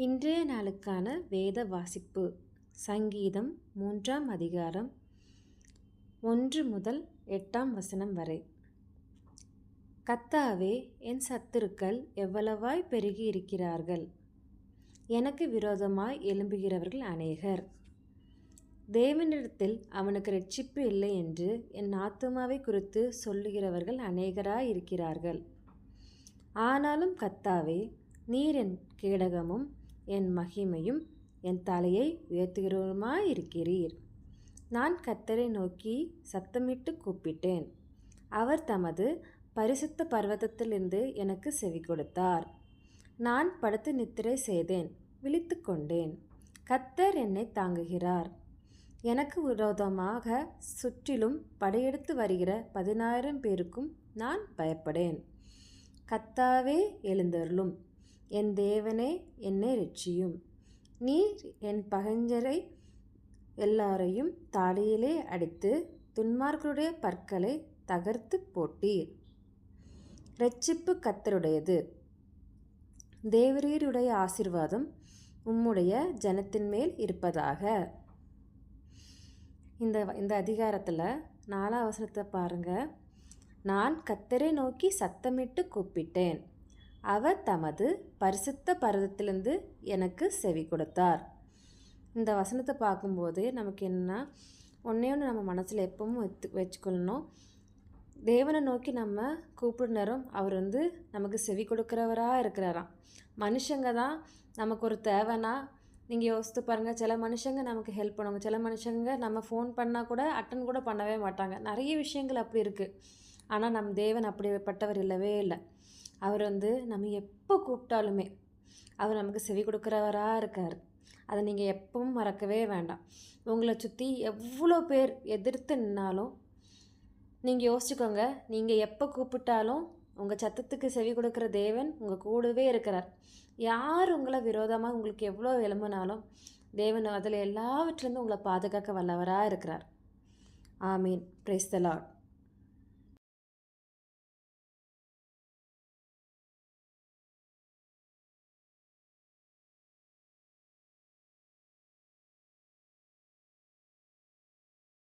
இன்றைய நாளுக்கான வேத வாசிப்பு சங்கீதம் 3ஆம் அதிகாரம் 1 முதல் 8ஆம் வசனம் வரை. கர்த்தாவே, என் சத்துருக்கள் எவ்வளவாய் பெருகி இருக்கிறார்கள்! எனக்கு விரோதமாய் எழும்புகிறவர்கள் அநேகர். தேவனிடத்தில் அவனுக்கு இரட்சிப்பு இல்லை என்று என் ஆத்துமாவை குறித்து சொல்லுகிறவர்கள் அநேகராய் இருக்கிறார்கள். ஆனாலும் கர்த்தாவே, நீர் என் கேடகமும் என் மகிமையும் என் தலையை உயர்த்துகிறவருமாயிருக்கிறீர். நான் கர்த்தரை நோக்கி சத்தமிட்டு கூப்பிட்டேன். அவர் தமது பரிசுத்த பர்வதத்திலிருந்து எனக்கு செவி கொடுத்தார். நான் படுத்து நித்திரை செய்தேன், விழித்து கொண்டேன். கர்த்தர் என்னை தாங்குகிறார். எனக்கு விரோதமாக சுற்றிலும் படையெடுத்து வருகிற 10,000 பேருக்கும் நான் பயப்படேன். கர்த்தாவே, எழுந்தருளும். என் தேவனே, என்னை இரட்சியும். நீர் என் பகைஞரை எல்லாரையும் தாடையிலே அடித்து துன்மார்க்கருடைய பற்களை தகர்த்து போட்டீர். இரட்சிப்பு கர்த்தருடையது. தேவரீருடைய ஆசீர்வாதம் உம்முடைய ஜனத்தின் மேல் இருப்பதாக. இந்த அதிகாரத்தில் 4ஆம் வசனத்தை பாருங்கள். நான் கர்த்தரை நோக்கி சத்தமிட்டு கூப்பிட்டேன். அவர் தமது பரிசுத்த பர்வதத்திலிருந்து எனக்கு செவி கொடுத்தார். இந்த வசனத்தை பார்க்கும்போது நமக்கு என்னன்னா, ஒன்று நம்ம மனசில் எப்பவும் வச்சுக்கொள்ளணும். தேவனை நோக்கி நம்ம கூப்பிடுற நேரம் அவர் நமக்கு செவி கொடுக்குறவராக இருக்கிறாராம். மனுஷங்க தான் நமக்கு ஒரு தேவைன்னா, நீங்கள் யோசித்து பாருங்கள். சில மனுஷங்க நமக்கு ஹெல்ப் பண்ணுவாங்க, சில மனுஷங்க நம்ம ஃபோன் பண்ணால் கூட அட்டன் கூட பண்ணவே மாட்டாங்க. நிறைய விஷயங்கள் அப்படி இருக்குது. ஆனால் நம் தேவன் அப்படிப்பட்டவர் இல்லவே இல்லை. அவர் நம்ம எப்போ கூப்பிட்டாலுமே அவர் நமக்கு செவி கொடுக்குறவராக இருக்கார். அதை நீங்கள் எப்பவும் மறக்கவே வேண்டாம். உங்களை சுற்றி எவ்வளோ பேர் எதிர்த்து நின்னாலும் நீங்கள் யோசிச்சுக்கோங்க, நீங்கள் எப்போ கூப்பிட்டாலும் உங்கள் சத்தத்துக்கு செவி கொடுக்குற தேவன் உங்கள் கூடவே இருக்கிறார். யார் உங்களை விரோதமாக உங்களுக்கு எவ்வளோ எழும்பினாலும் தேவன் அதில் எல்லாவற்றிலிருந்து உங்களை பாதுகாக்க வல்லவராக இருக்கிறார். ஆமீன். Praise the Lord.